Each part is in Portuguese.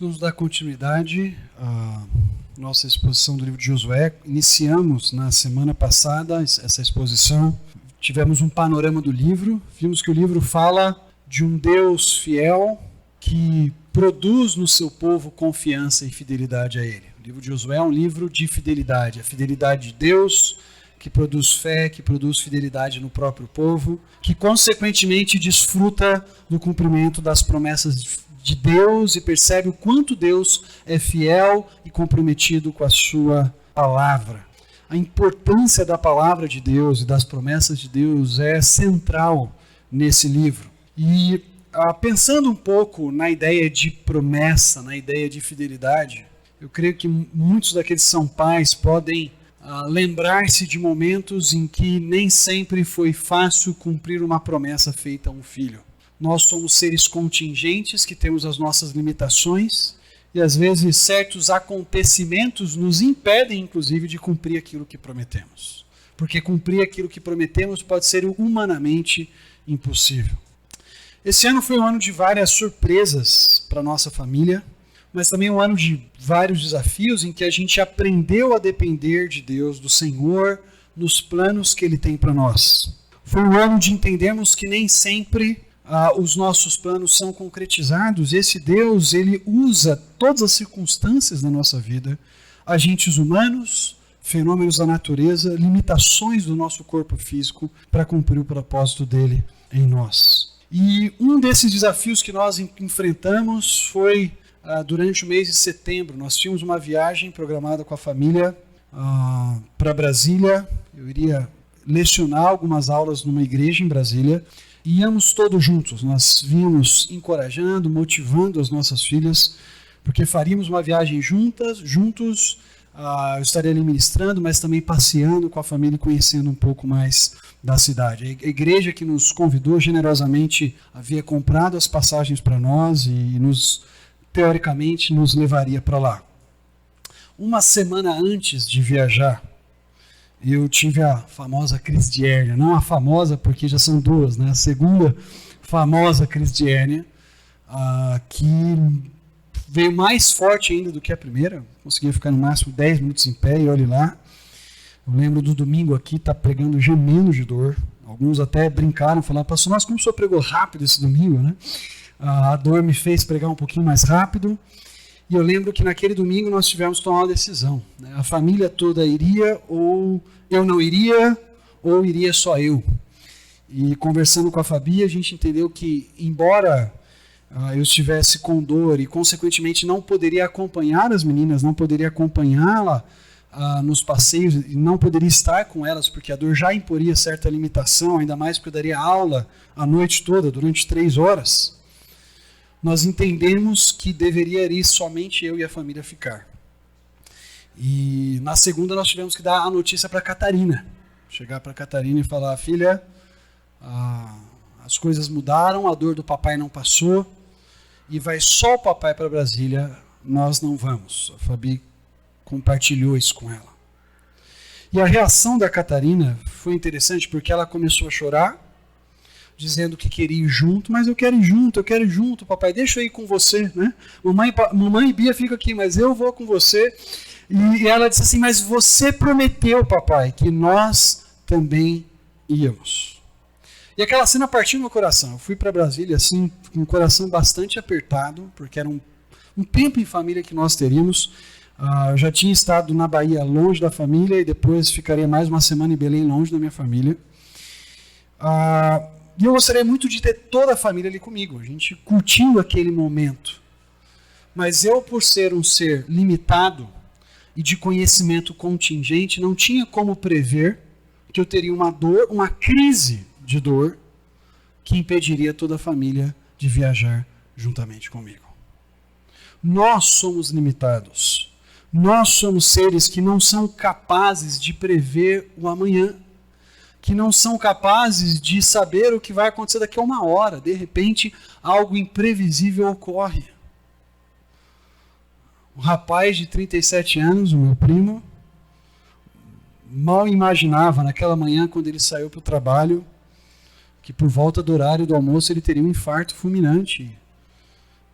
Vamos dar continuidade à nossa exposição do livro de Josué. Iniciamos na semana passada essa exposição. Tivemos um panorama do livro. Vimos que o livro fala de um Deus fiel que produz no seu povo confiança e fidelidade a Ele. O livro de Josué é um livro de fidelidade. A fidelidade de Deus, que produz fé, que produz fidelidade no próprio povo, que consequentemente desfruta do cumprimento das promessas de Deus e percebe o quanto Deus é fiel e comprometido com a sua palavra. A importância da palavra de Deus e das promessas de Deus é central nesse livro. E pensando um pouco na ideia de promessa, na ideia de fidelidade, eu creio que muitos daqueles que são pais podem lembrar-se de momentos em que nem sempre foi fácil cumprir uma promessa feita a um filho. Nós somos seres contingentes que temos as nossas limitações e às vezes certos acontecimentos nos impedem inclusive de cumprir aquilo que prometemos. Porque cumprir aquilo que prometemos pode ser humanamente impossível. Esse ano foi um ano de várias surpresas para a nossa família, mas também um ano de vários desafios em que a gente aprendeu a depender de Deus, do Senhor, nos planos que Ele tem para nós. Foi um ano de entendermos que nem sempre os nossos planos são concretizados. Esse Deus, Ele usa todas as circunstâncias da nossa vida, agentes humanos, fenômenos da natureza, limitações do nosso corpo físico para cumprir o propósito dEle em nós. E um desses desafios que nós enfrentamos foi durante o mês de setembro. Nós tínhamos uma viagem programada com a família para Brasília. Eu iria lecionar algumas aulas numa igreja em Brasília. E íamos todos juntos. Nós vínhamos encorajando, motivando as nossas filhas, porque faríamos uma viagem juntos. Eu estaria ali ministrando, mas também passeando com a família e conhecendo um pouco mais da cidade. A igreja que nos convidou generosamente havia comprado as passagens para nós e teoricamente nos levaria para lá. Uma semana antes de viajar, eu tive a famosa crise de hérnia. Não a famosa porque já são duas, né? A segunda famosa crise de hérnia, que veio mais forte ainda do que a primeira. Conseguia ficar no máximo 10 minutos em pé e olhe lá. Eu lembro do domingo aqui, tá pregando gemendo de dor. Alguns até brincaram, falaram: pastor, mas como o senhor pregou rápido esse domingo, né? A dor me fez pregar um pouquinho mais rápido. E eu lembro que naquele domingo nós tivemos que tomar uma decisão, né? A família toda iria, ou eu não iria, ou iria só eu. E conversando com a Fabi, a gente entendeu que, embora eu estivesse com dor e, consequentemente, não poderia acompanhar as meninas, não poderia acompanhá-la nos passeios, e não poderia estar com elas, porque a dor já imporia certa limitação, ainda mais porque eu daria aula a noite toda, durante 3 horas. Nós entendemos que deveria ir somente eu e a família ficar. E na segunda nós tivemos que dar a notícia para a Catarina. Chegar para a Catarina e falar: filha, as coisas mudaram, a dor do papai não passou, e vai só o papai para Brasília, nós não vamos. A Fabi compartilhou isso com ela. E a reação da Catarina foi interessante, porque ela começou a chorar, dizendo que queria ir junto. Mas eu quero ir junto, papai, deixa eu ir com você, né? Mamãe e Bia ficam aqui, mas eu vou com você. E ela disse assim: mas você prometeu, papai, que nós também íamos. E aquela cena partiu meu coração. Eu fui para Brasília assim, com o coração bastante apertado, porque era um tempo em família que nós teríamos. Eu já tinha estado na Bahia longe da família e depois ficaria mais uma semana em Belém longe da minha família. E eu gostaria muito de ter toda a família ali comigo, a gente curtindo aquele momento. Mas eu, por ser um ser limitado e de conhecimento contingente, não tinha como prever que eu teria uma dor, uma crise de dor, que impediria toda a família de viajar juntamente comigo. Nós somos limitados. Nós somos seres que não são capazes de prever o amanhã, que não são capazes de saber o que vai acontecer daqui a 1 hora. De repente, algo imprevisível ocorre. Um rapaz de 37 anos, o meu primo, mal imaginava naquela manhã, quando ele saiu para o trabalho, que por volta do horário do almoço ele teria um infarto fulminante.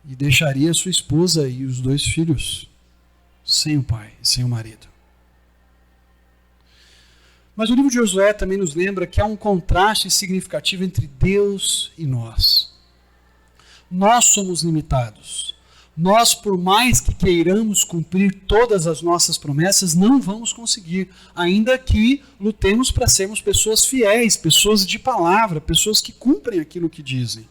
e deixaria sua esposa e os 2 filhos sem o pai, sem o marido. Mas o livro de Josué também nos lembra que há um contraste significativo entre Deus e nós. Nós somos limitados. Nós, por mais que queiramos cumprir todas as nossas promessas, não vamos conseguir, ainda que lutemos para sermos pessoas fiéis, pessoas de palavra, pessoas que cumprem aquilo que dizem.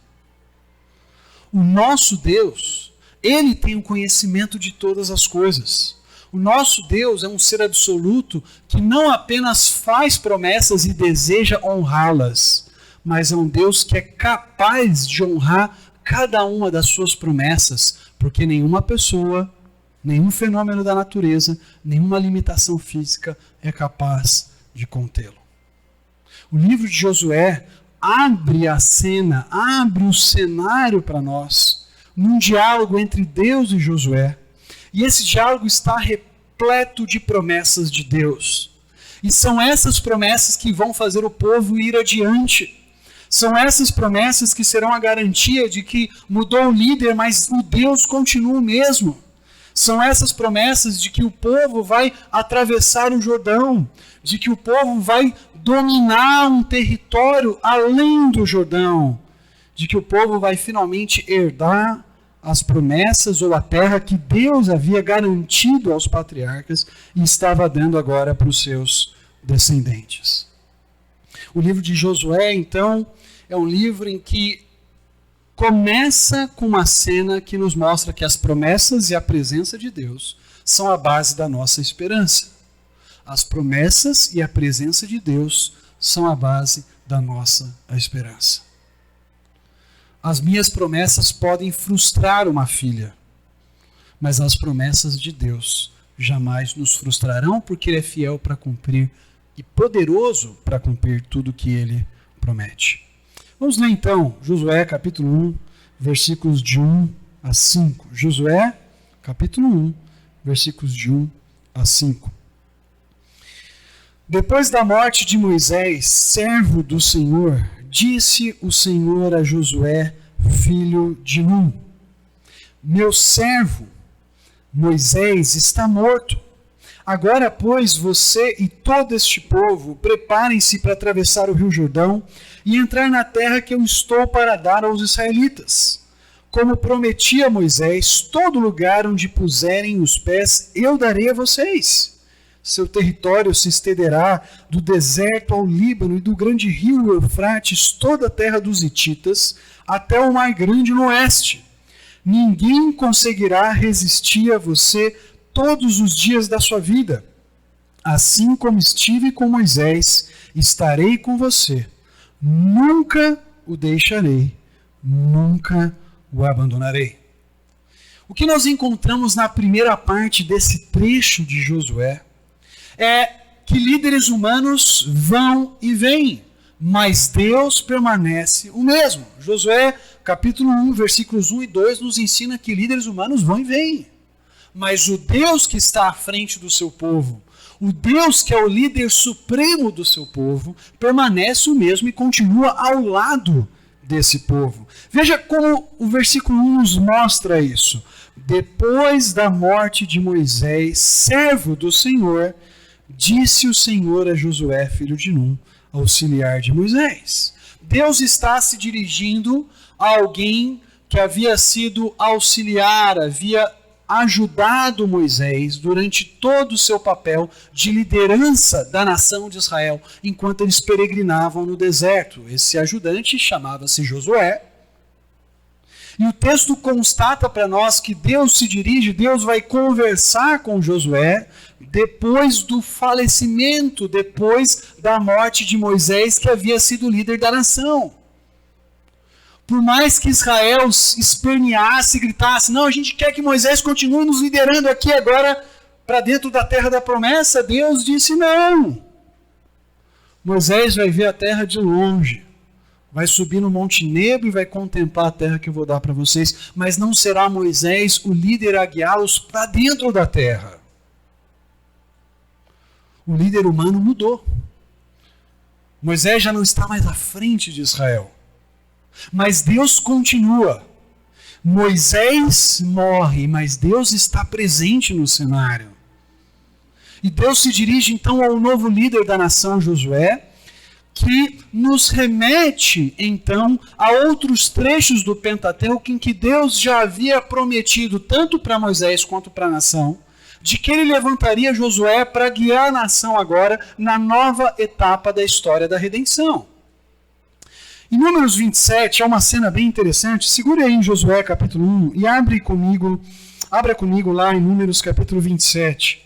O nosso Deus, Ele tem o conhecimento de todas as coisas. O nosso Deus é um ser absoluto que não apenas faz promessas e deseja honrá-las, mas é um Deus que é capaz de honrar cada uma das suas promessas, porque nenhuma pessoa, nenhum fenômeno da natureza, nenhuma limitação física é capaz de contê-lo. O livro de Josué abre a cena, abre o cenário para nós, num diálogo entre Deus e Josué. E esse diálogo está repleto de promessas de Deus. E são essas promessas que vão fazer o povo ir adiante. São essas promessas que serão a garantia de que mudou o líder, mas o Deus continua o mesmo. São essas promessas de que o povo vai atravessar o Jordão, de que o povo vai dominar um território além do Jordão, de que o povo vai finalmente herdar as promessas ou a terra que Deus havia garantido aos patriarcas e estava dando agora para os seus descendentes. O livro de Josué, então, é um livro em que começa com uma cena que nos mostra que as promessas e a presença de Deus são a base da nossa esperança. As promessas e a presença de Deus são a base da nossa esperança. As minhas promessas podem frustrar uma filha, mas as promessas de Deus jamais nos frustrarão, porque Ele é fiel para cumprir e poderoso para cumprir tudo que Ele promete. Vamos ler então Josué capítulo 1, versículos de 1 a 5. Josué capítulo 1, versículos de 1 a 5. Depois da morte de Moisés, servo do Senhor, disse o Senhor a Josué, filho de Num: meu servo Moisés está morto. Agora, pois, você e todo este povo, preparem-se para atravessar o rio Jordão e entrar na terra que eu estou para dar aos israelitas. Como prometi a Moisés, todo lugar onde puserem os pés, eu darei a vocês. Seu território se estenderá do deserto ao Líbano e do grande rio Eufrates, toda a terra dos hititas, até o mar grande no oeste. Ninguém conseguirá resistir a você todos os dias da sua vida. Assim como estive com Moisés, estarei com você. Nunca o deixarei, nunca o abandonarei. O que nós encontramos na primeira parte desse trecho de Josué é que líderes humanos vão e vêm, mas Deus permanece o mesmo. Josué, capítulo 1, versículos 1 e 2, nos ensina que líderes humanos vão e vêm. Mas o Deus que está à frente do seu povo, o Deus que é o líder supremo do seu povo, permanece o mesmo e continua ao lado desse povo. Veja como o versículo 1 nos mostra isso. Depois da morte de Moisés, servo do Senhor, disse o Senhor a Josué, filho de Num, auxiliar de Moisés. Deus está se dirigindo a alguém que havia sido auxiliar, havia ajudado Moisés durante todo o seu papel de liderança da nação de Israel, enquanto eles peregrinavam no deserto. Esse ajudante chamava-se Josué. E o texto constata para nós que Deus se dirige, Deus vai conversar com Josué depois do falecimento, depois da morte de Moisés, que havia sido líder da nação. Por mais que Israel esperneasse, gritasse, não, a gente quer que Moisés continue nos liderando aqui agora para dentro da terra da promessa, Deus disse não. Moisés vai ver a terra de longe, vai subir no Monte Nebo e vai contemplar a terra que eu vou dar para vocês, mas não será Moisés o líder a guiá-los para dentro da terra. O líder humano mudou. Moisés já não está mais à frente de Israel. Mas Deus continua. Moisés morre, mas Deus está presente no cenário. E Deus se dirige então ao novo líder da nação, Josué, que nos remete então a outros trechos do Pentateuco em que Deus já havia prometido, tanto para Moisés quanto para a nação, de que ele levantaria Josué para guiar a nação agora na nova etapa da história da redenção. Em Números 27, é uma cena bem interessante. Segure aí em Josué capítulo 1 e abra comigo lá em Números capítulo 27.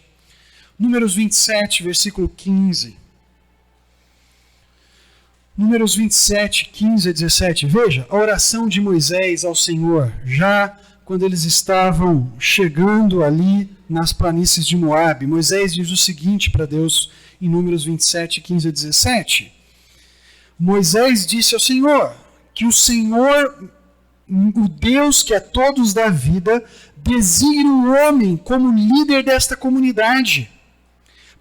Números 27, versículo 15. Números 27, 15 a 17. Veja, a oração de Moisés ao Senhor, já quando eles estavam chegando ali nas planícies de Moabe. Moisés diz o seguinte para Deus em Números 27, 15 a 17. Moisés disse ao Senhor, que o Senhor, o Deus que a todos dá vida, designe um homem como líder desta comunidade,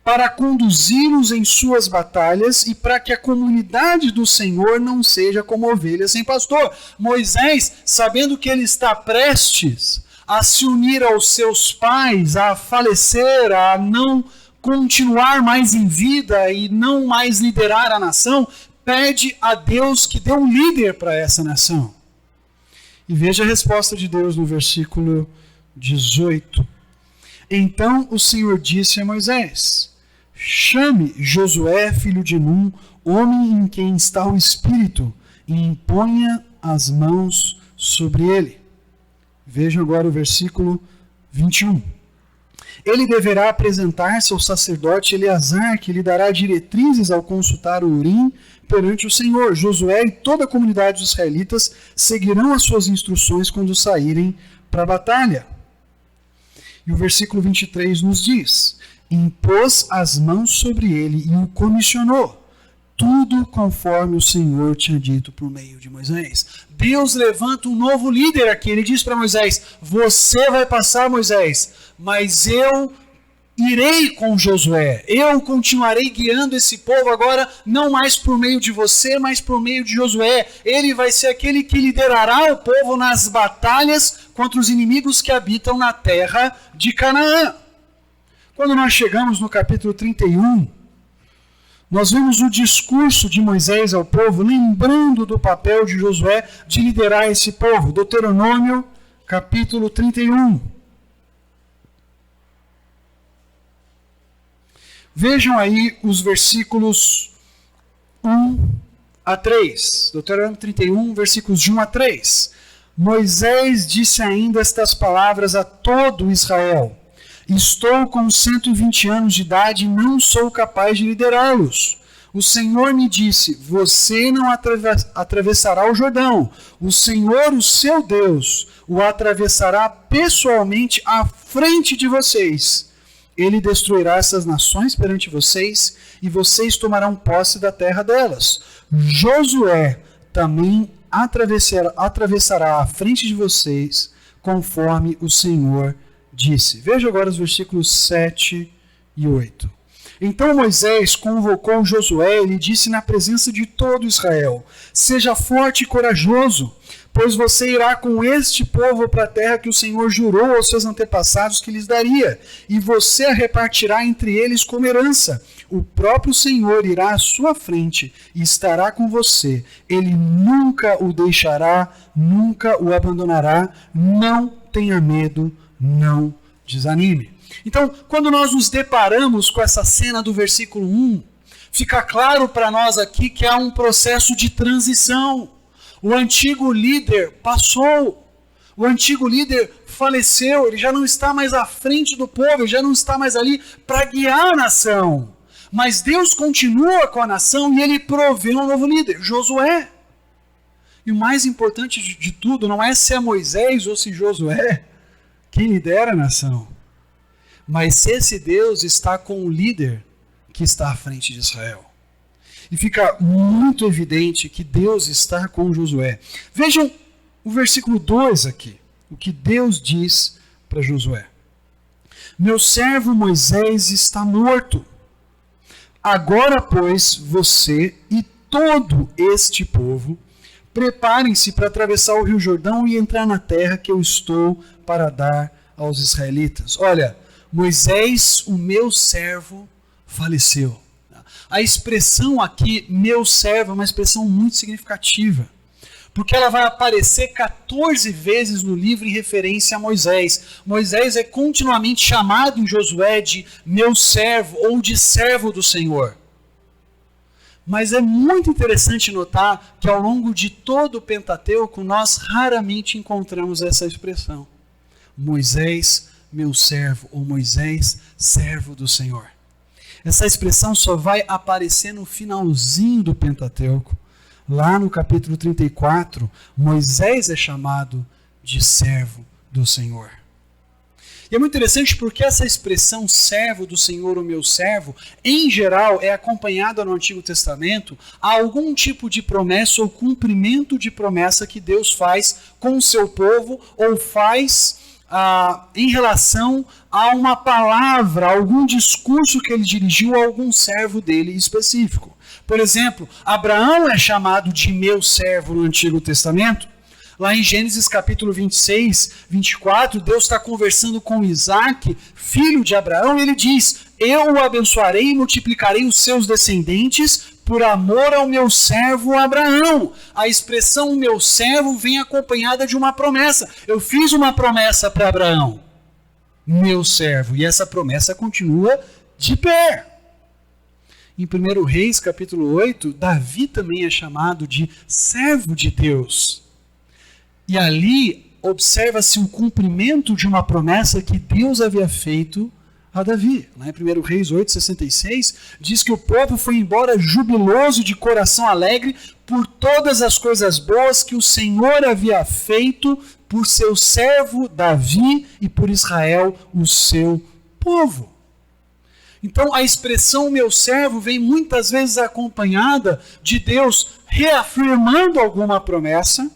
para conduzi-los em suas batalhas e para que a comunidade do Senhor não seja como ovelha sem pastor. Moisés, sabendo que ele está prestes a se unir aos seus pais, a falecer, a não continuar mais em vida e não mais liderar a nação, pede a Deus que dê um líder para essa nação. E veja a resposta de Deus no versículo 18. Então o Senhor disse a Moisés: chame Josué, filho de Num, homem em quem está o Espírito, e imponha as mãos sobre ele. Vejam agora o versículo 21. Ele deverá apresentar-se ao sacerdote Eleazar, que lhe dará diretrizes ao consultar o Urim perante o Senhor. Josué e toda a comunidade dos israelitas seguirão as suas instruções quando saírem para a batalha. E o versículo 23 nos diz: impôs as mãos sobre ele e o comissionou, tudo conforme o Senhor tinha dito por meio de Moisés. Deus levanta um novo líder aqui. Ele diz para Moisés: você vai passar, Moisés, mas eu irei com Josué. Eu continuarei guiando esse povo agora, não mais por meio de você, mas por meio de Josué. Ele vai ser aquele que liderará o povo nas batalhas contra os inimigos que habitam na terra de Canaã. Quando nós chegamos no capítulo 31, nós vemos o discurso de Moisés ao povo, lembrando do papel de Josué de liderar esse povo. Deuteronômio, capítulo 31. Vejam aí os versículos 1 a 3. Deuteronômio 31, versículos de 1 a 3. Moisés disse ainda estas palavras a todo Israel: estou com 120 anos de idade e não sou capaz de liderá-los. O Senhor me disse: você não atravessará o Jordão. O Senhor, o seu Deus, o atravessará pessoalmente à frente de vocês. Ele destruirá essas nações perante vocês e vocês tomarão posse da terra delas. Josué também atravessará à frente de vocês, conforme o Senhor disse. Veja agora os versículos 7 e 8. Então Moisés convocou Josué e lhe disse na presença de todo Israel: seja forte e corajoso, pois você irá com este povo para a terra que o Senhor jurou aos seus antepassados que lhes daria, e você a repartirá entre eles como herança. O próprio Senhor irá à sua frente e estará com você. Ele nunca o deixará, nunca o abandonará. Não tenha medo, não desanime. Então, quando nós nos deparamos com essa cena do versículo 1, fica claro para nós aqui que há um processo de transição. O antigo líder passou, o antigo líder faleceu, ele já não está mais à frente do povo, ele já não está mais ali para guiar a nação. Mas Deus continua com a nação e ele provê um novo líder, Josué. E o mais importante de tudo não é se é Moisés ou se Josué quem lidera a nação, mas se esse Deus está com o líder que está à frente de Israel. E fica muito evidente que Deus está com Josué. Vejam o versículo 2 aqui, o que Deus diz para Josué: meu servo Moisés está morto. Agora, pois, você e todo este povo preparem-se para atravessar o Rio Jordão e entrar na terra que eu estou para dar aos israelitas. Olha, Moisés, o meu servo, faleceu. A expressão aqui, meu servo, é uma expressão muito significativa, porque ela vai aparecer 14 vezes no livro em referência a Moisés. Moisés é continuamente chamado em Josué de meu servo ou de servo do Senhor. Mas é muito interessante notar que ao longo de todo o Pentateuco nós raramente encontramos essa expressão. Moisés, meu servo, ou Moisés, servo do Senhor. Essa expressão só vai aparecer no finalzinho do Pentateuco. Lá no capítulo 34, Moisés é chamado de servo do Senhor. E é muito interessante porque essa expressão servo do Senhor, o meu servo, em geral é acompanhada no Antigo Testamento a algum tipo de promessa ou cumprimento de promessa que Deus faz com o seu povo ou faz em relação a uma palavra, algum discurso que ele dirigiu a algum servo dele específico. Por exemplo, Abraão é chamado de meu servo no Antigo Testamento. Lá em Gênesis capítulo 26, 24, Deus está conversando com Isaac, filho de Abraão, e ele diz, eu o abençoarei e multiplicarei os seus descendentes por amor ao meu servo Abraão. A expressão meu servo vem acompanhada de uma promessa. Eu fiz uma promessa para Abraão, meu servo, e essa promessa continua de pé. Em 1 Reis capítulo 8, Davi também é chamado de servo de Deus. E ali observa-se o cumprimento de uma promessa que Deus havia feito a Davi. Lá em 1 Reis 8,66, diz que o povo foi embora jubiloso, de coração alegre, por todas as coisas boas que o Senhor havia feito por seu servo Davi e por Israel, o seu povo. Então a expressão meu servo vem muitas vezes acompanhada de Deus reafirmando alguma promessa,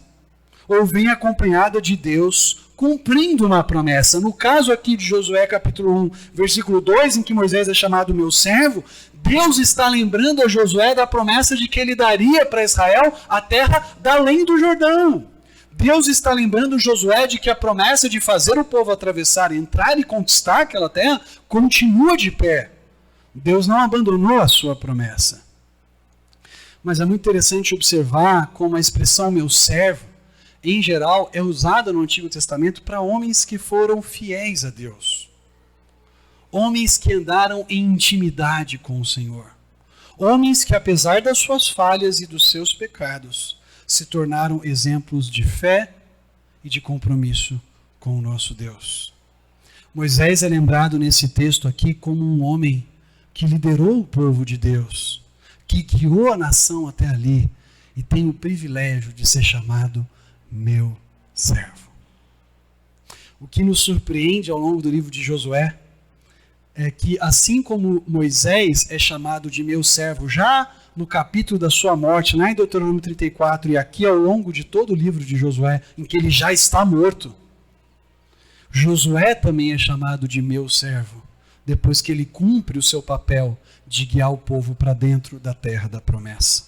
ou vem acompanhada de Deus cumprindo uma promessa. No caso aqui de Josué capítulo 1, versículo 2, em que Moisés é chamado meu servo, Deus está lembrando a Josué da promessa de que ele daria para Israel a terra da além do Jordão. Deus está lembrando Josué de que a promessa de fazer o povo atravessar, entrar e conquistar aquela terra, continua de pé. Deus não abandonou a sua promessa. Mas é muito interessante observar como a expressão meu servo, em geral, é usada no Antigo Testamento para homens que foram fiéis a Deus. Homens que andaram em intimidade com o Senhor. Homens que, apesar das suas falhas e dos seus pecados, se tornaram exemplos de fé e de compromisso com o nosso Deus. Moisés é lembrado nesse texto aqui como um homem que liderou o povo de Deus, que guiou a nação até ali e tem o privilégio de ser chamado meu servo. O que nos surpreende ao longo do livro de Josué é que, assim como Moisés é chamado de meu servo já no capítulo da sua morte, lá em Deuteronômio 34, e aqui ao longo de todo o livro de Josué, em que ele já está morto, Josué também é chamado de meu servo, depois que ele cumpre o seu papel de guiar o povo para dentro da terra da promessa.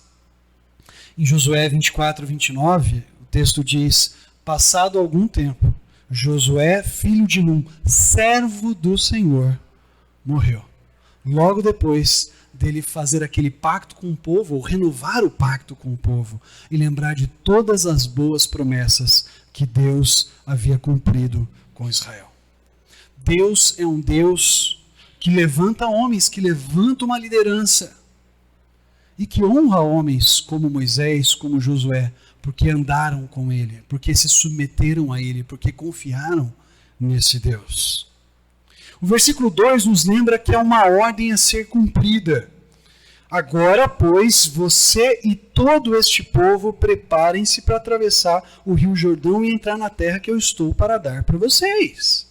Em Josué 24, 29, o texto diz, passado algum tempo, Josué, filho de Num, servo do Senhor, morreu. Logo depois dele fazer aquele pacto com o povo, ou renovar o pacto com o povo, e lembrar de todas as boas promessas que Deus havia cumprido com Israel. Deus é um Deus que levanta homens, que levanta uma liderança, e que honra homens como Moisés, como Josué, porque andaram com ele, porque se submeteram a ele, porque confiaram nesse Deus. O versículo 2 nos lembra que é uma ordem a ser cumprida. Agora, pois, você e todo este povo preparem-se para atravessar o Rio Jordão e entrar na terra que eu estou para dar para vocês.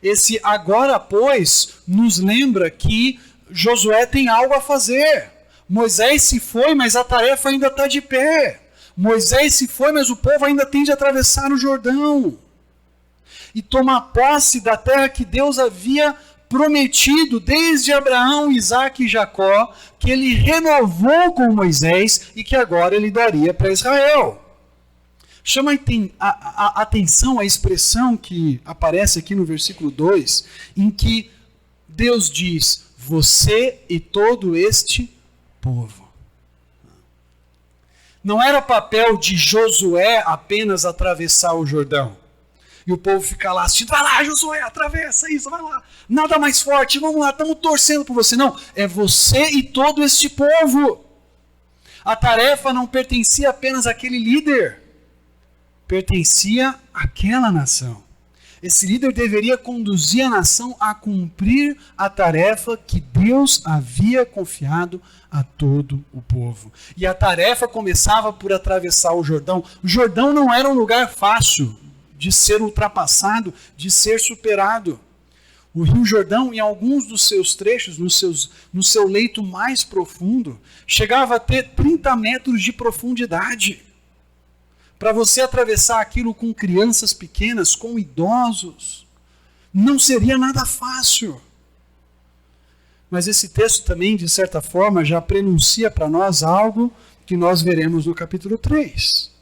Esse agora, pois, nos lembra que Josué tem algo a fazer. Moisés se foi, mas a tarefa ainda está de pé. Moisés se foi, mas o povo ainda tem de atravessar o Jordão e tomar posse da terra que Deus havia prometido desde Abraão, Isaque e Jacó, que ele renovou com Moisés e que agora ele daria para Israel. Chama a atenção a expressão que aparece aqui no versículo 2, em que Deus diz, você e todo este povo. Não era papel de Josué apenas atravessar o Jordão. E o povo fica lá assistindo, vai lá Josué, atravessa isso, vai lá. Nada mais forte, vamos lá, estamos torcendo por você. Não, é você e todo este povo. A tarefa não pertencia apenas àquele líder. Pertencia àquela nação. Esse líder deveria conduzir a nação a cumprir a tarefa que Deus havia confiado a todo o povo. E a tarefa começava por atravessar o Jordão. O Jordão não era um lugar fácil de ser ultrapassado, de ser superado. O Rio Jordão, em alguns dos seus trechos, no seu leito mais profundo, chegava a ter 30 metros de profundidade. Para você atravessar aquilo com crianças pequenas, com idosos, não seria nada fácil. Mas esse texto também, de certa forma, já prenuncia para nós algo que nós veremos no capítulo 3.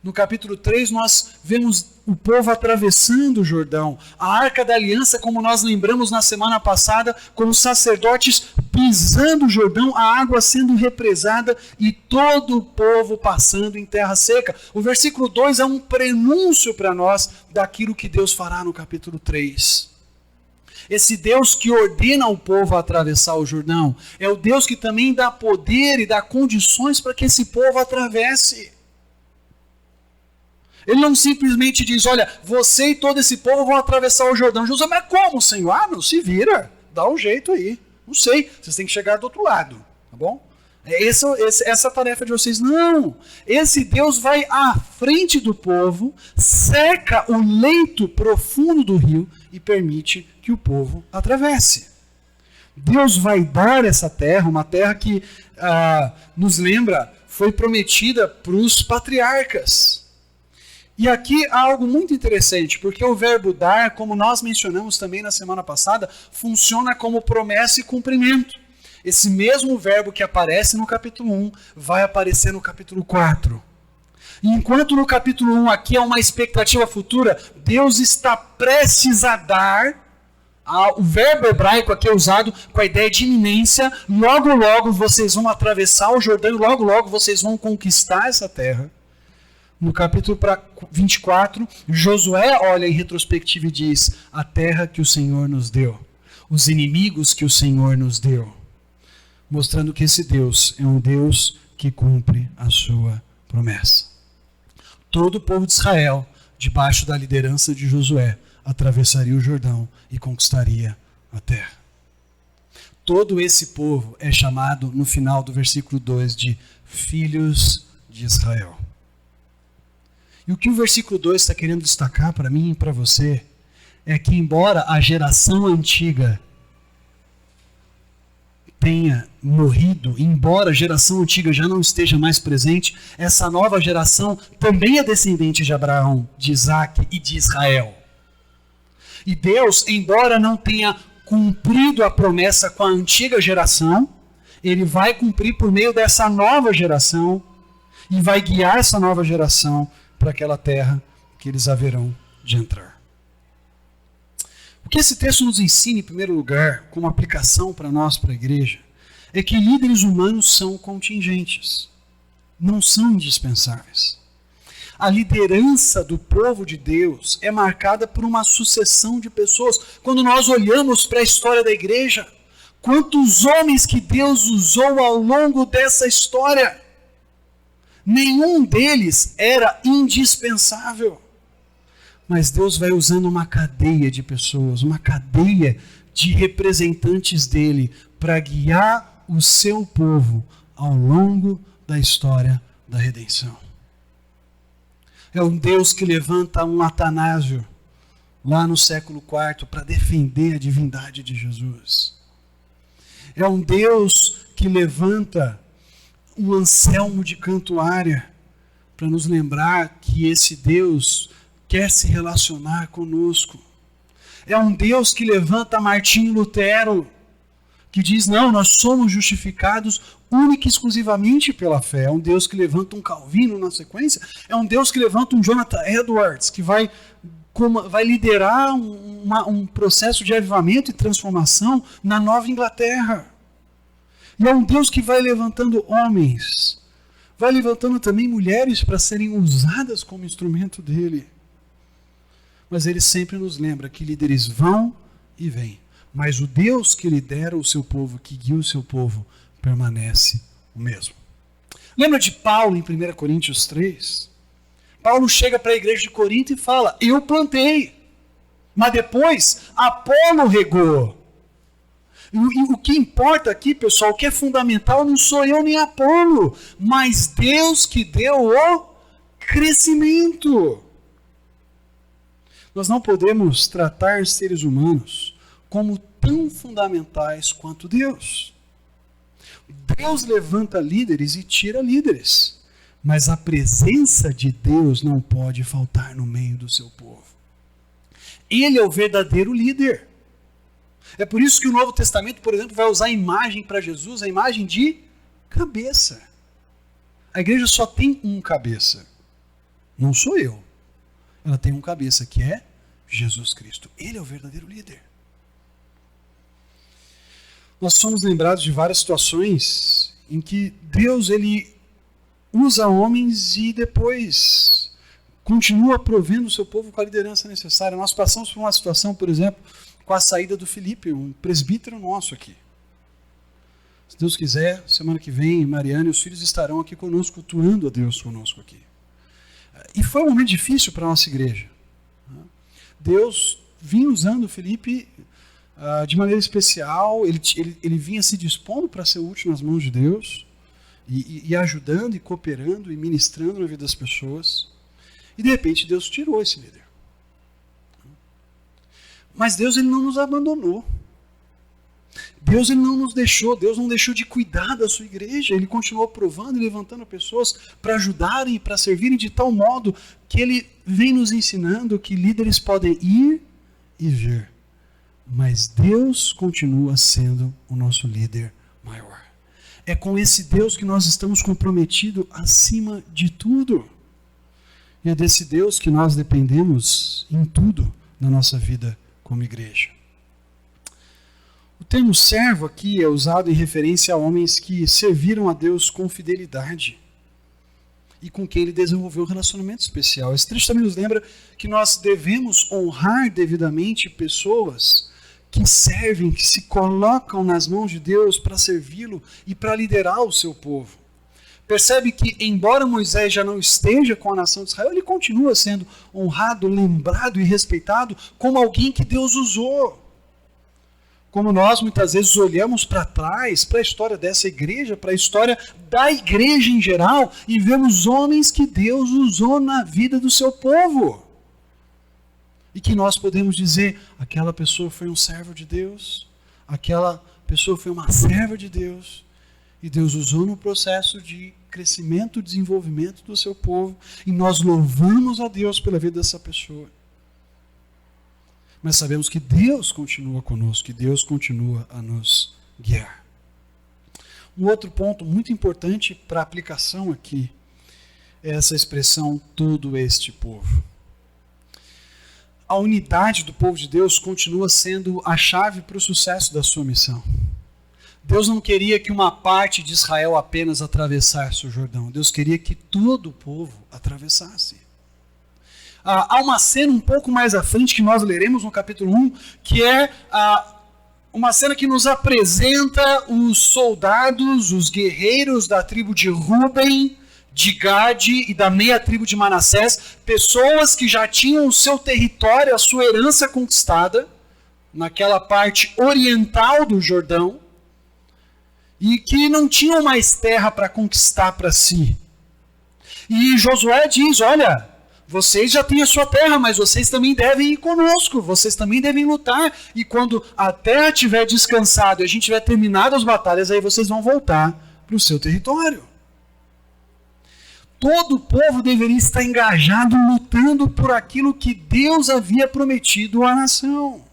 No capítulo 3, nós vemos o povo atravessando o Jordão. A Arca da Aliança, como nós lembramos na semana passada, com os sacerdotes pisando o Jordão, a água sendo represada e todo o povo passando em terra seca. O versículo 2 é um prenúncio para nós daquilo que Deus fará no capítulo 3. Esse Deus que ordena o povo a atravessar o Jordão é o Deus que também dá poder e dá condições para que esse povo atravesse. Ele não simplesmente diz, olha, você e todo esse povo vão atravessar o Jordão. Josué, mas como, Senhor? Ah, não, se vira, dá um jeito aí. Não sei, vocês têm que chegar do outro lado, tá bom? Essa é a tarefa de vocês. Não, esse Deus vai à frente do povo, seca o leito profundo do rio e permite que o povo atravesse. Deus vai dar essa terra, uma terra que nos lembra, foi prometida para os patriarcas. E aqui há algo muito interessante, porque o verbo dar, como nós mencionamos também na semana passada, funciona como promessa e cumprimento. Esse mesmo verbo que aparece no capítulo 1 vai aparecer no capítulo 4. E enquanto no capítulo 1 aqui é uma expectativa futura, Deus está prestes a dar. O verbo hebraico aqui é usado com a ideia de iminência. Logo, logo vocês vão atravessar o Jordão e logo, logo vocês vão conquistar essa terra. No capítulo 24, Josué olha em retrospectiva e diz, a terra que o Senhor nos deu, os inimigos que o Senhor nos deu, mostrando que esse Deus é um Deus que cumpre a sua promessa. Todo o povo de Israel, debaixo da liderança de Josué, atravessaria o Jordão e conquistaria a terra. Todo esse povo é chamado, no final do versículo 2, de filhos de Israel. E o que o versículo 2 está querendo destacar para mim e para você é que, embora a geração antiga tenha morrido, embora a geração antiga já não esteja mais presente, essa nova geração também é descendente de Abraão, de Isaac e de Israel. E Deus, embora não tenha cumprido a promessa com a antiga geração, ele vai cumprir por meio dessa nova geração e vai guiar essa nova geração para aquela terra que eles haverão de entrar. O que esse texto nos ensina, em primeiro lugar, como aplicação para nós, para a igreja, é que líderes humanos são contingentes, não são indispensáveis. A liderança do povo de Deus é marcada por uma sucessão de pessoas. Quando nós olhamos para a história da igreja, quantos homens que Deus usou ao longo dessa história, nenhum deles era indispensável. Mas Deus vai usando uma cadeia de pessoas, uma cadeia de representantes dele para guiar o seu povo ao longo da história da redenção. É um Deus que levanta um Atanásio lá no século IV para defender a divindade de Jesus. É um Deus que levanta um Anselmo de Cantuária para nos lembrar que esse Deus quer se relacionar conosco. É um Deus que levanta Martinho Lutero que diz, não, nós somos justificados única e exclusivamente pela fé. É um Deus que levanta um Calvino na sequência, é um Deus que levanta um Jonathan Edwards, que vai liderar um processo de avivamento e transformação na Nova Inglaterra. E é um Deus que vai levantando homens, vai levantando também mulheres para serem usadas como instrumento dele. Mas ele sempre nos lembra que líderes vão e vêm. Mas o Deus que lidera o seu povo, que guia o seu povo, permanece o mesmo. Lembra de Paulo em 1 Coríntios 3? Paulo chega para a igreja de Corinto e fala, eu plantei, mas depois Apolo regou. E o que importa aqui, pessoal, o que é fundamental não sou eu nem Apolo, mas Deus que deu o crescimento. Nós não podemos tratar seres humanos como tão fundamentais quanto Deus. Deus levanta líderes e tira líderes, mas a presença de Deus não pode faltar no meio do seu povo. Ele é o verdadeiro líder. É por isso que o Novo Testamento, por exemplo, vai usar a imagem para Jesus, a imagem de cabeça. A igreja só tem um cabeça. Não sou eu. Ela tem um cabeça que é Jesus Cristo. Ele é o verdadeiro líder. Nós somos lembrados de várias situações em que Deus ele usa homens e depois continua provendo o seu povo com a liderança necessária. Nós passamos por uma situação, por exemplo, com a saída do Felipe, um presbítero nosso aqui. Se Deus quiser, semana que vem, Mariana e os filhos estarão aqui conosco, cultuando a Deus conosco aqui. E foi um momento difícil para a nossa igreja. Deus vinha usando o Felipe de maneira especial, ele vinha se dispondo para ser útil nas mãos de Deus, e ajudando, e cooperando, e ministrando na vida das pessoas. E de repente Deus tirou esse líder. Mas Deus ele não nos abandonou. Deus ele não nos deixou, Deus não deixou de cuidar da sua igreja, ele continuou provando e levantando pessoas para ajudarem e para servirem de tal modo que ele vem nos ensinando que líderes podem ir e vir, mas Deus continua sendo o nosso líder maior. É com esse Deus que nós estamos comprometidos acima de tudo. E é desse Deus que nós dependemos em tudo na nossa vida como igreja. O termo servo aqui é usado em referência a homens que serviram a Deus com fidelidade e com quem ele desenvolveu um relacionamento especial. Esse trecho também nos lembra que nós devemos honrar devidamente pessoas que servem, que se colocam nas mãos de Deus para servi-lo e para liderar o seu povo. Percebe que, embora Moisés já não esteja com a nação de Israel, ele continua sendo honrado, lembrado e respeitado como alguém que Deus usou. Como nós muitas vezes olhamos para trás, para a história dessa igreja, para a história da igreja em geral, e vemos homens que Deus usou na vida do seu povo. E que nós podemos dizer, aquela pessoa foi um servo de Deus, aquela pessoa foi uma serva de Deus, e Deus usou no processo de crescimento e desenvolvimento do seu povo, e nós louvamos a Deus pela vida dessa pessoa. Mas sabemos que Deus continua conosco, que Deus continua a nos guiar. Um outro ponto muito importante para a aplicação aqui é essa expressão, todo este povo. A unidade do povo de Deus continua sendo a chave para o sucesso da sua missão. Deus não queria que uma parte de Israel apenas atravessasse o Jordão. Deus queria que todo o povo atravessasse. Há uma cena um pouco mais à frente que nós leremos no capítulo 1, que é uma cena que nos apresenta os soldados, os guerreiros da tribo de Ruben, de Gade e da meia tribo de Manassés, pessoas que já tinham o seu território, a sua herança conquistada, naquela parte oriental do Jordão, e que não tinham mais terra para conquistar para si. E Josué diz, olha, vocês já têm a sua terra, mas vocês também devem ir conosco, vocês também devem lutar, e quando a terra estiver descansada e a gente tiver terminado as batalhas, aí vocês vão voltar para o seu território. Todo o povo deveria estar engajado, lutando por aquilo que Deus havia prometido à nação.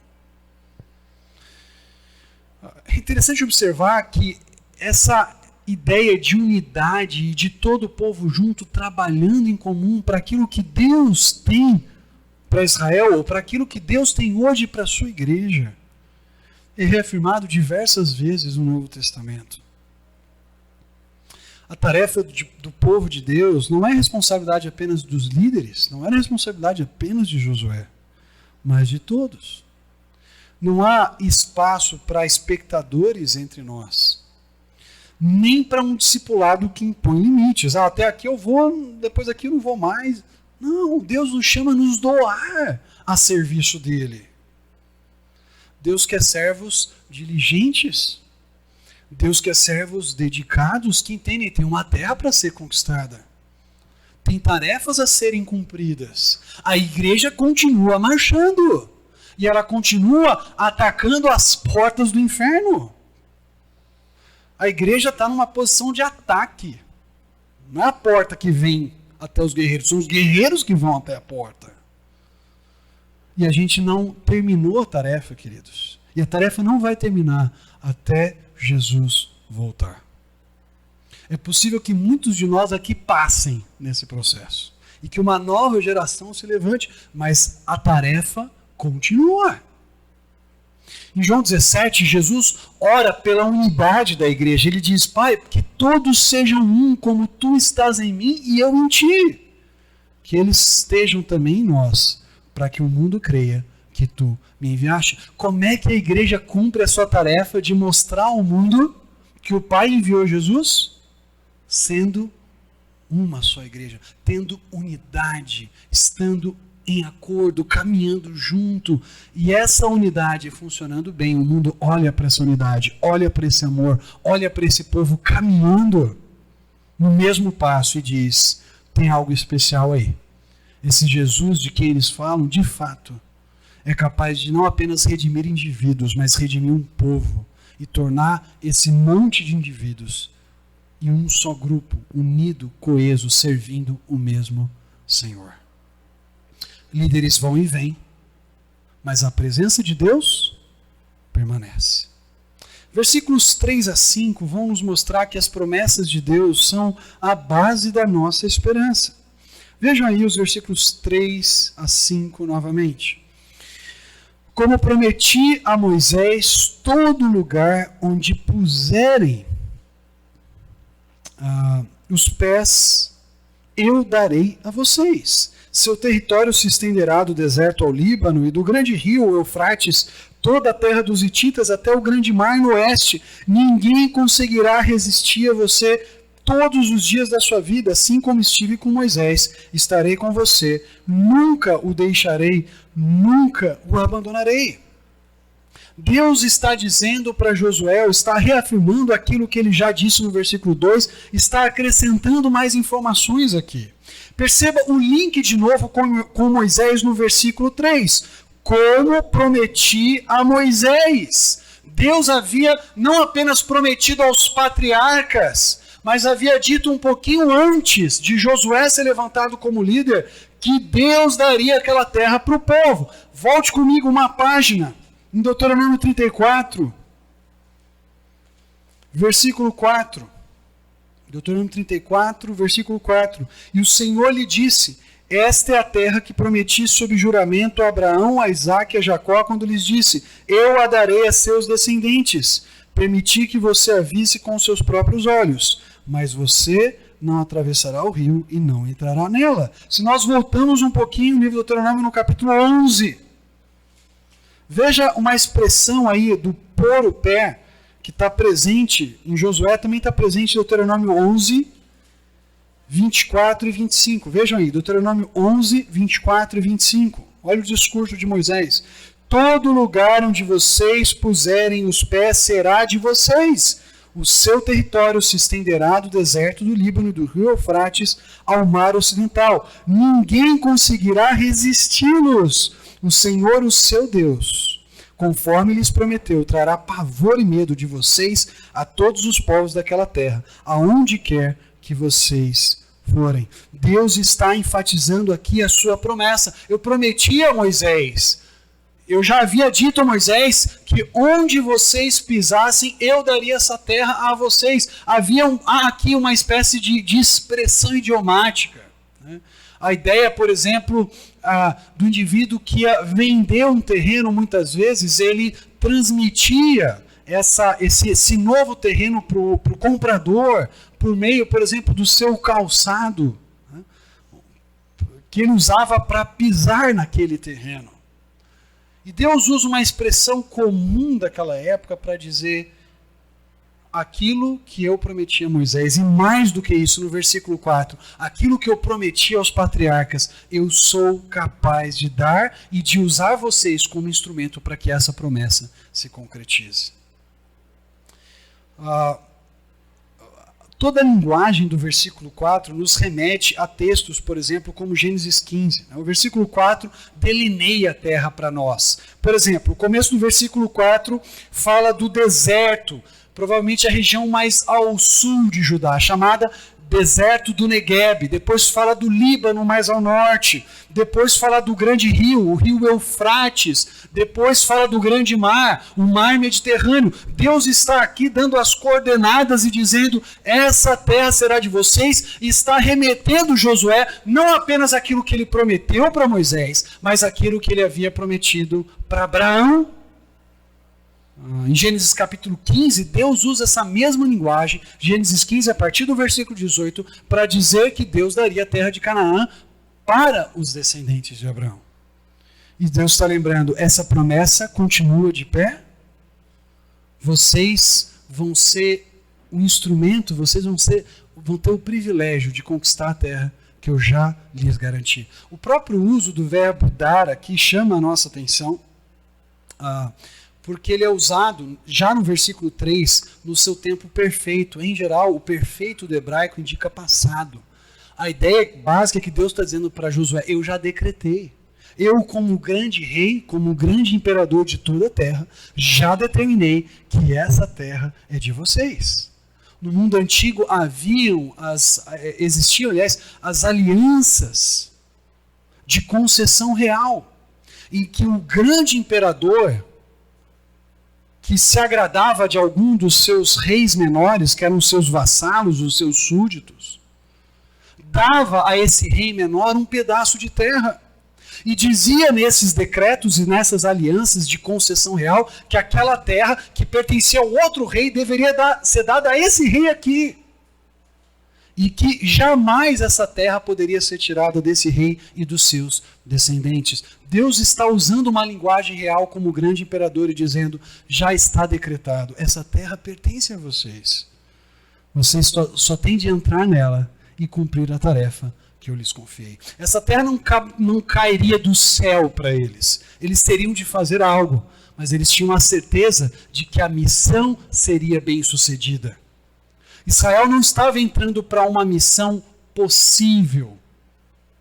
É interessante observar que essa ideia de unidade e de todo o povo junto trabalhando em comum para aquilo que Deus tem para Israel ou para aquilo que Deus tem hoje para a sua igreja é reafirmado diversas vezes no Novo Testamento. A tarefa do povo de Deus não é responsabilidade apenas dos líderes, não era responsabilidade apenas de Josué, mas de todos. Não há espaço para espectadores entre nós, nem para um discipulado que impõe limites. Até aqui eu vou, depois aqui eu não vou mais. Não, Deus nos chama a nos doar a serviço dele. Deus quer servos diligentes. Deus quer servos dedicados que entendem, tem uma terra para ser conquistada. Tem tarefas a serem cumpridas. A igreja continua marchando. E ela continua atacando as portas do inferno. A igreja está numa posição de ataque. Não é a porta que vem até os guerreiros, são os guerreiros que vão até a porta. E a gente não terminou a tarefa, queridos. E a tarefa não vai terminar até Jesus voltar. É possível que muitos de nós aqui passem nesse processo. E que uma nova geração se levante, mas a tarefa continua. Em João 17, Jesus ora pela unidade da igreja. Ele diz: Pai, que todos sejam um, como tu estás em mim e eu em ti. Que eles estejam também em nós, para que o mundo creia que tu me enviaste. Como é que a igreja cumpre a sua tarefa de mostrar ao mundo que o Pai enviou Jesus? Sendo uma só igreja, tendo unidade, estando em acordo, caminhando junto. E essa unidade funcionando bem, o mundo olha para essa unidade, olha para esse amor, olha para esse povo caminhando no mesmo passo e diz: tem algo especial aí. Esse Jesus de quem eles falam, de fato, é capaz de não apenas redimir indivíduos, mas redimir um povo e tornar esse monte de indivíduos em um só grupo, unido, coeso, servindo o mesmo Senhor. Líderes vão e vêm, mas a presença de Deus permanece. Versículos 3 a 5 vão nos mostrar que as promessas de Deus são a base da nossa esperança. Vejam aí os versículos 3 a 5 novamente. Como prometi a Moisés, todo lugar onde puserem os pés, eu darei a vocês. Seu território se estenderá do deserto ao Líbano e do grande rio Eufrates, toda a terra dos hititas até o grande mar no oeste. Ninguém conseguirá resistir a você todos os dias da sua vida, assim como estive com Moisés. Estarei com você, nunca o deixarei, nunca o abandonarei. Deus está dizendo para Josué, está reafirmando aquilo que ele já disse no versículo 2, está acrescentando mais informações aqui. Perceba o link de novo com Moisés no versículo 3. Como prometi a Moisés. Deus havia não apenas prometido aos patriarcas, mas havia dito um pouquinho antes de Josué ser levantado como líder, que Deus daria aquela terra para o povo. Volte comigo uma página, em Deuteronômio 34, versículo 4. Deuteronômio 34, versículo 4. E o Senhor lhe disse: esta é a terra que prometi sob juramento a Abraão, a Isaque e a Jacó, quando lhes disse: eu a darei a seus descendentes. Permiti que você a visse com seus próprios olhos, mas você não atravessará o rio e não entrará nela. Se nós voltamos um pouquinho no livro do Deuteronômio, no capítulo 11, veja uma expressão aí do pôr o pé, que está presente em Josué, também está presente em Deuteronômio 11, 24 e 25. Vejam aí, Deuteronômio 11, 24 e 25. Olha o discurso de Moisés. Todo lugar onde vocês puserem os pés será de vocês. O seu território se estenderá do deserto do Líbano e do rio Eufrates ao mar ocidental. Ninguém conseguirá resisti-los. O Senhor, o seu Deus, conforme lhes prometeu, trará pavor e medo de vocês a todos os povos daquela terra, aonde quer que vocês forem. Deus está enfatizando aqui a sua promessa. Eu prometi a Moisés. eu já havia dito a Moisés que onde vocês pisassem, eu daria essa terra a vocês. Havia aqui uma espécie de expressão idiomática. Né? A ideia, por exemplo, do indivíduo que ia vender um terreno, muitas vezes, ele transmitia esse novo terreno para o comprador por meio, por exemplo, do seu calçado, né? Que ele usava para pisar naquele terreno. E Deus usa uma expressão comum daquela época para dizer aquilo que eu prometi a Moisés. E mais do que isso, no versículo 4, aquilo que eu prometi aos patriarcas, eu sou capaz de dar e de usar vocês como instrumento para que essa promessa se concretize. Toda a linguagem do versículo 4 nos remete a textos, por exemplo, como Gênesis 15. O versículo 4 delineia a terra para nós. Por exemplo, o começo do versículo 4 fala do deserto, provavelmente a região mais ao sul de Judá, chamada deserto do Negueb. Depois fala do Líbano mais ao norte. Depois fala do grande rio, o rio Eufrates. Depois fala do grande mar, o mar Mediterrâneo. Deus está aqui dando as coordenadas e dizendo, essa terra será de vocês, e está remetendo Josué não apenas aquilo que ele prometeu para Moisés, mas aquilo que ele havia prometido para Abraão. Em Gênesis capítulo 15, Deus usa essa mesma linguagem, Gênesis 15, a partir do versículo 18, para dizer que Deus daria a terra de Canaã para os descendentes de Abraão. E Deus está lembrando, essa promessa continua de pé? Vocês vão ser um instrumento, vocês vão ter o privilégio de conquistar a terra que eu já lhes garanti. O próprio uso do verbo dar aqui chama a nossa atenção, porque ele é usado já no versículo 3, no seu tempo perfeito. Em geral, o perfeito do hebraico indica passado. A ideia básica é que Deus está dizendo para Josué, eu já decretei. Eu, como grande rei, como grande imperador de toda a terra, já determinei que essa terra é de vocês. No mundo antigo existiam, aliás, as alianças de concessão real, em que o grande imperador, que se agradava de algum dos seus reis menores, que eram os seus vassalos, os seus súditos, dava a esse rei menor um pedaço de terra. E dizia nesses decretos e nessas alianças de concessão real que aquela terra que pertencia ao outro rei deveria ser dada a esse rei aqui. E que jamais essa terra poderia ser tirada desse rei e dos seus descendentes. Deus está usando uma linguagem real como grande imperador e dizendo, já está decretado, essa terra pertence a vocês. Vocês só têm de entrar nela e cumprir a tarefa que eu lhes confiei. Essa terra não cairia do céu para eles. Eles teriam de fazer algo, mas eles tinham a certeza de que a missão seria bem sucedida. Israel não estava entrando para uma missão possível,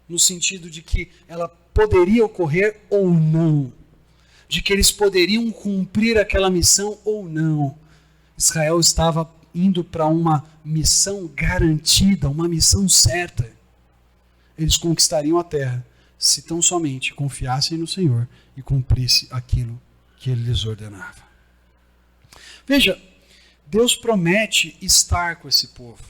no sentido de que ela poderia ocorrer ou não, de que eles poderiam cumprir aquela missão ou não. Israel estava indo para uma missão garantida, uma missão certa. Eles conquistariam a terra se tão somente confiassem no Senhor e cumprissem aquilo que Ele lhes ordenava. Veja, Deus promete estar com esse povo.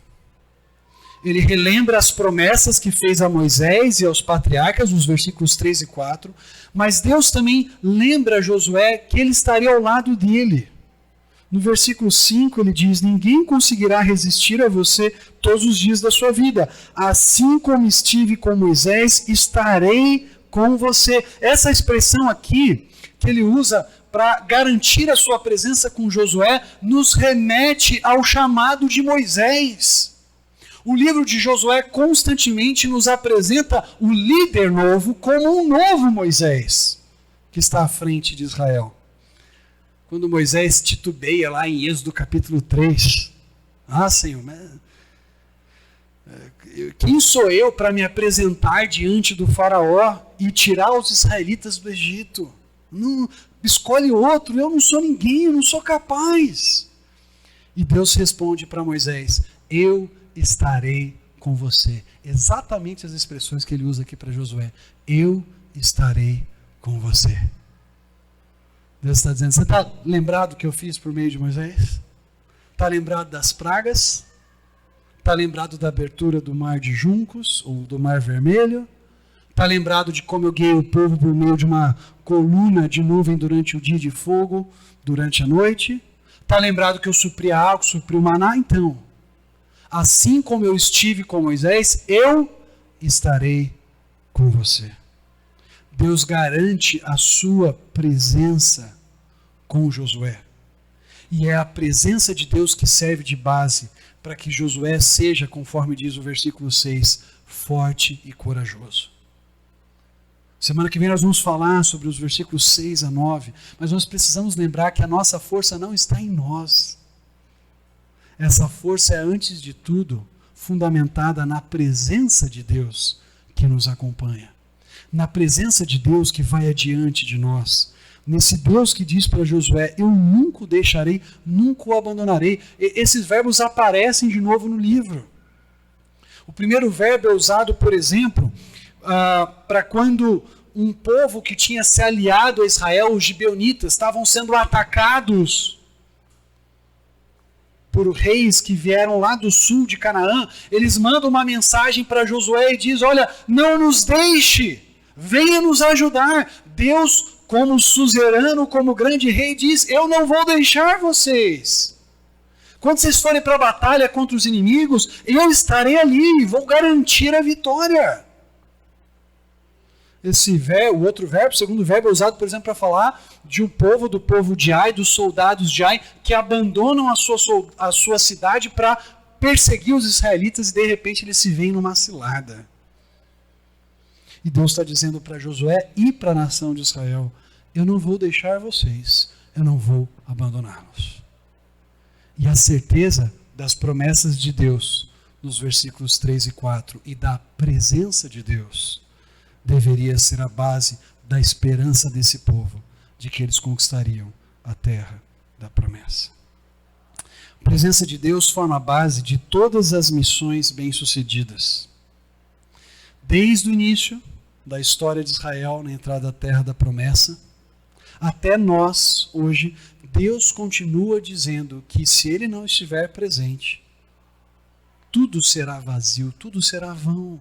Ele relembra as promessas que fez a Moisés e aos patriarcas, nos versículos 3 e 4, mas Deus também lembra a Josué que ele estaria ao lado dele. No versículo 5 ele diz, ninguém conseguirá resistir a você todos os dias da sua vida. Assim como estive com Moisés, estarei com você. Essa expressão aqui, que ele usa para garantir a sua presença com Josué, nos remete ao chamado de Moisés. O livro de Josué constantemente nos apresenta o líder novo como um novo Moisés, que está à frente de Israel. Quando Moisés titubeia lá em Êxodo capítulo 3, Senhor, mas quem sou eu para me apresentar diante do faraó e tirar os israelitas do Egito? Não, escolhe outro, eu não sou ninguém, eu não sou capaz. E Deus responde para Moisés, eu estarei com você. Exatamente as expressões que ele usa aqui para Josué. Eu estarei com você. Deus está dizendo, você está lembrado do que eu fiz por meio de Moisés? Está lembrado das pragas? Está lembrado da abertura do mar de juncos, ou do mar vermelho? Está lembrado de como eu guiei o povo por meio de uma coluna de nuvem durante o dia de fogo, durante a noite? Está lembrado que eu supri a água, supri o maná? Então, assim como eu estive com Moisés, eu estarei com você. Deus garante a sua presença com Josué. E é a presença de Deus que serve de base para que Josué seja, conforme diz o versículo 6, forte e corajoso. Semana que vem nós vamos falar sobre os versículos 6 a 9, mas nós precisamos lembrar que a nossa força não está em nós. Essa força é, antes de tudo, fundamentada na presença de Deus que nos acompanha. Na presença de Deus que vai adiante de nós. Nesse Deus que diz para Josué, eu nunca o deixarei, nunca o abandonarei. Esses verbos aparecem de novo no livro. O primeiro verbo é usado, por exemplo, para quando um povo que tinha se aliado a Israel, os gibeonitas, estavam sendo atacados por reis que vieram lá do sul de Canaã. Eles mandam uma mensagem para Josué e diz, olha, não nos deixe, venha nos ajudar. Deus, como suzerano, como grande rei, diz, eu não vou deixar vocês. Quando vocês forem para a batalha contra os inimigos, eu estarei ali e vou garantir a vitória. O outro verbo, o segundo verbo, é usado, por exemplo, para falar de um povo, do povo de Ai, dos soldados de Ai, que abandonam a sua cidade para perseguir os israelitas e de repente eles se veem numa cilada. E Deus está dizendo para Josué e para a nação de Israel, eu não vou deixar vocês, eu não vou abandoná-los. E a certeza das promessas de Deus, nos versículos 3 e 4, e da presença de Deus, deveria ser a base da esperança desse povo, de que eles conquistariam a terra da promessa. A presença de Deus forma a base de todas as missões bem-sucedidas. Desde o início da história de Israel na entrada à terra da promessa, até nós, hoje, Deus continua dizendo que se Ele não estiver presente, tudo será vazio, tudo será vão.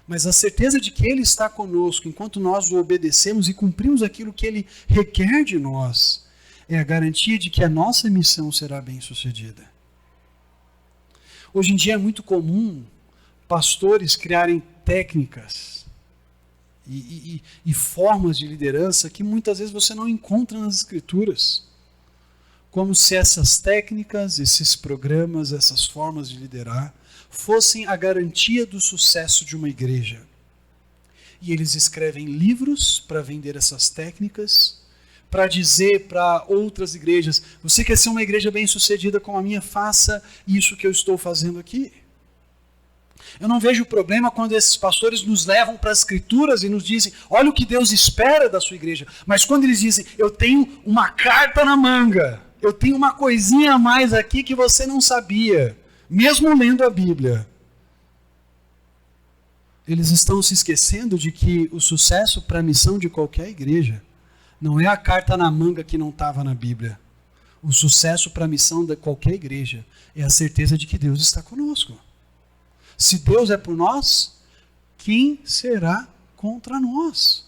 Mas a certeza de que Ele está conosco enquanto nós o obedecemos e cumprimos aquilo que Ele requer de nós, é a garantia de que a nossa missão será bem sucedida. Hoje em dia é muito comum pastores criarem técnicas e formas de liderança que muitas vezes você não encontra nas Escrituras. Como se essas técnicas, esses programas, essas formas de liderar fossem a garantia do sucesso de uma igreja. E eles escrevem livros para vender essas técnicas, para dizer para outras igrejas, você quer ser uma igreja bem-sucedida como a minha, faça isso que eu estou fazendo aqui. Eu não vejo problema quando esses pastores nos levam para as Escrituras e nos dizem, olha o que Deus espera da sua igreja. Mas quando eles dizem, eu tenho uma carta na manga, eu tenho uma coisinha a mais aqui que você não sabia, mesmo lendo a Bíblia, eles estão se esquecendo de que o sucesso para a missão de qualquer igreja não é a carta na manga que não estava na Bíblia. O sucesso para a missão de qualquer igreja é a certeza de que Deus está conosco. Se Deus é por nós, quem será contra nós?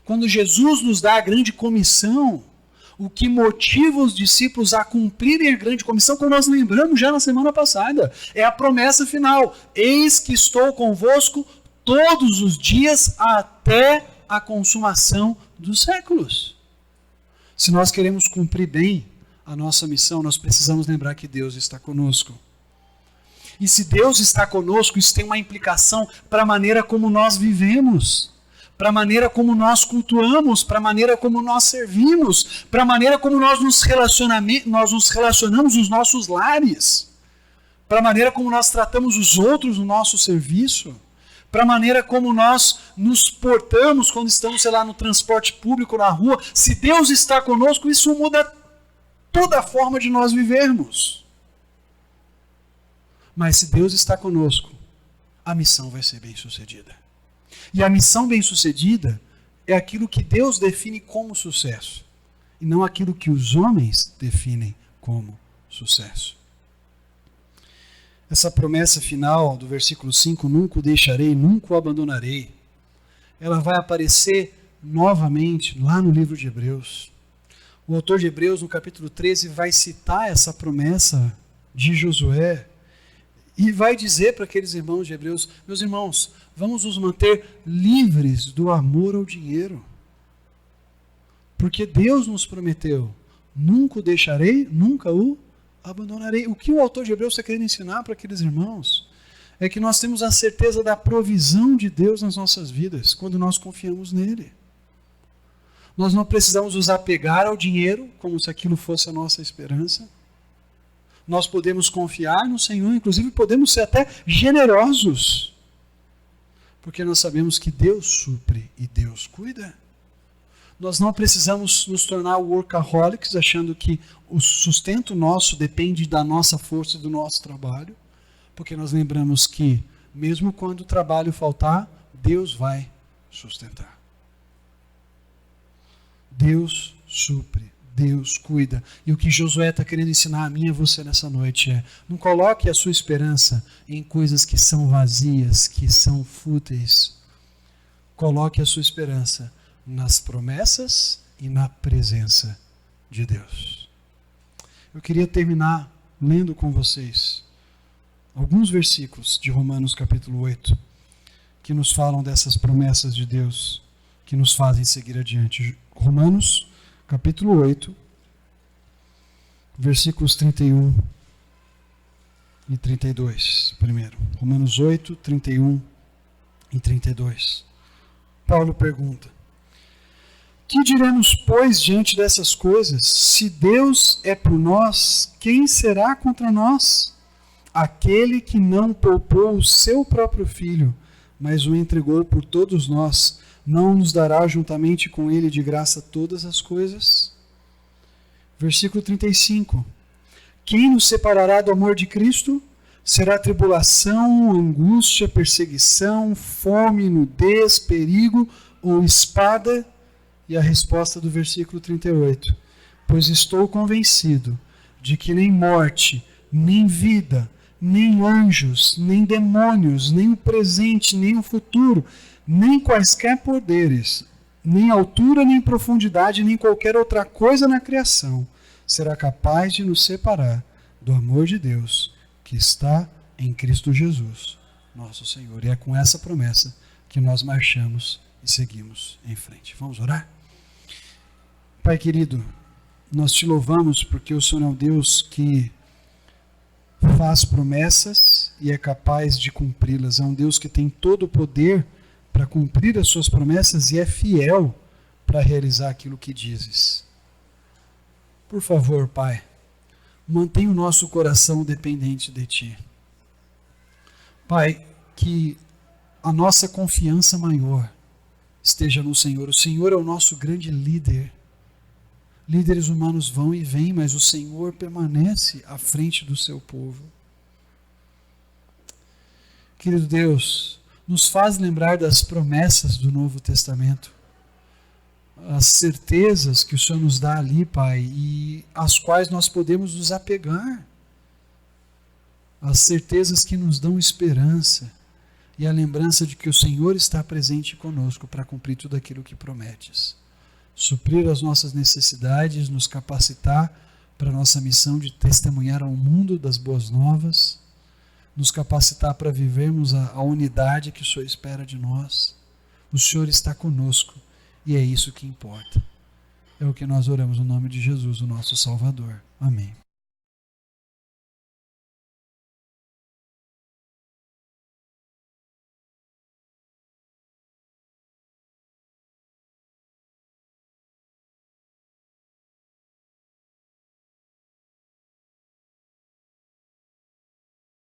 Quando Jesus nos dá a grande comissão, o que motiva os discípulos a cumprirem a grande comissão, como nós lembramos já na semana passada, é a promessa final. Eis que estou convosco todos os dias até a consumação dos séculos. Se nós queremos cumprir bem a nossa missão, nós precisamos lembrar que Deus está conosco. E se Deus está conosco, isso tem uma implicação para a maneira como nós vivemos, para a maneira como nós cultuamos, para a maneira como nós servimos, para a maneira como nós nos relacionamos nos nossos lares, para a maneira como nós tratamos os outros no nosso serviço, para a maneira como nós nos portamos quando estamos, sei lá, no transporte público, na rua. Se Deus está conosco, isso muda toda a forma de nós vivermos. Mas se Deus está conosco, a missão vai ser bem sucedida. E a missão bem sucedida é aquilo que Deus define como sucesso, e não aquilo que os homens definem como sucesso. Essa promessa final do versículo 5, nunca o deixarei, nunca o abandonarei, ela vai aparecer novamente lá no livro de Hebreus. O autor de Hebreus, no capítulo 13, vai citar essa promessa de Josué e vai dizer para aqueles irmãos de Hebreus: meus irmãos, vamos nos manter livres do amor ao dinheiro. Porque Deus nos prometeu, nunca o deixarei, nunca o abandonarei. O que o autor de Hebreus está querendo ensinar para aqueles irmãos é que nós temos a certeza da provisão de Deus nas nossas vidas, quando nós confiamos nele. Nós não precisamos nos apegar ao dinheiro, como se aquilo fosse a nossa esperança. Nós podemos confiar no Senhor, inclusive podemos ser até generosos, porque nós sabemos que Deus supre e Deus cuida. Nós não precisamos nos tornar workaholics, achando que o sustento nosso depende da nossa força e do nosso trabalho, porque nós lembramos que, mesmo quando o trabalho faltar, Deus vai sustentar. Deus supre, Deus cuida. E o que Josué está querendo ensinar a mim e a você nessa noite é: não coloque a sua esperança em coisas que são vazias, que são fúteis. Coloque a sua esperança nas promessas e na presença de Deus. Eu queria terminar lendo com vocês alguns versículos de Romanos capítulo 8, que nos falam dessas promessas de Deus, que nos fazem seguir adiante. Romanos capítulo 8, versículos 31 e 32. Primeiro, Romanos 8, 31 e 32. Paulo pergunta: que diremos, pois, diante dessas coisas? Se Deus é por nós, quem será contra nós? Aquele que não poupou o seu próprio filho, mas o entregou por todos nós, não nos dará juntamente com ele de graça todas as coisas? Versículo 35. Quem nos separará do amor de Cristo? Será tribulação, angústia, perseguição, fome, nudez, perigo ou espada? E a resposta do versículo 38. Pois estou convencido de que nem morte, nem vida, nem anjos, nem demônios, nem o presente, nem o futuro, nem quaisquer poderes, nem altura, nem profundidade, nem qualquer outra coisa na criação será capaz de nos separar do amor de Deus que está em Cristo Jesus, nosso Senhor. E é com essa promessa que nós marchamos e seguimos em frente. Vamos orar? Pai querido, nós te louvamos porque o Senhor é um Deus que faz promessas e é capaz de cumpri-las. É um Deus que tem todo o poder para cumprir as suas promessas e é fiel para realizar aquilo que dizes. Por favor, Pai, mantenha o nosso coração dependente de Ti. Pai, que a nossa confiança maior esteja no Senhor. O Senhor é o nosso grande líder. Líderes humanos vão e vêm, mas o Senhor permanece à frente do seu povo. Querido Deus, nos faz lembrar das promessas do Novo Testamento, as certezas que o Senhor nos dá ali, Pai, e às quais nós podemos nos apegar, as certezas que nos dão esperança e a lembrança de que o Senhor está presente conosco para cumprir tudo aquilo que prometes. Suprir as nossas necessidades, nos capacitar para a nossa missão de testemunhar ao mundo das boas novas, nos capacitar para vivermos a unidade que o Senhor espera de nós. O Senhor está conosco e é isso que importa. É o que nós oramos no nome de Jesus, o nosso Salvador. Amém.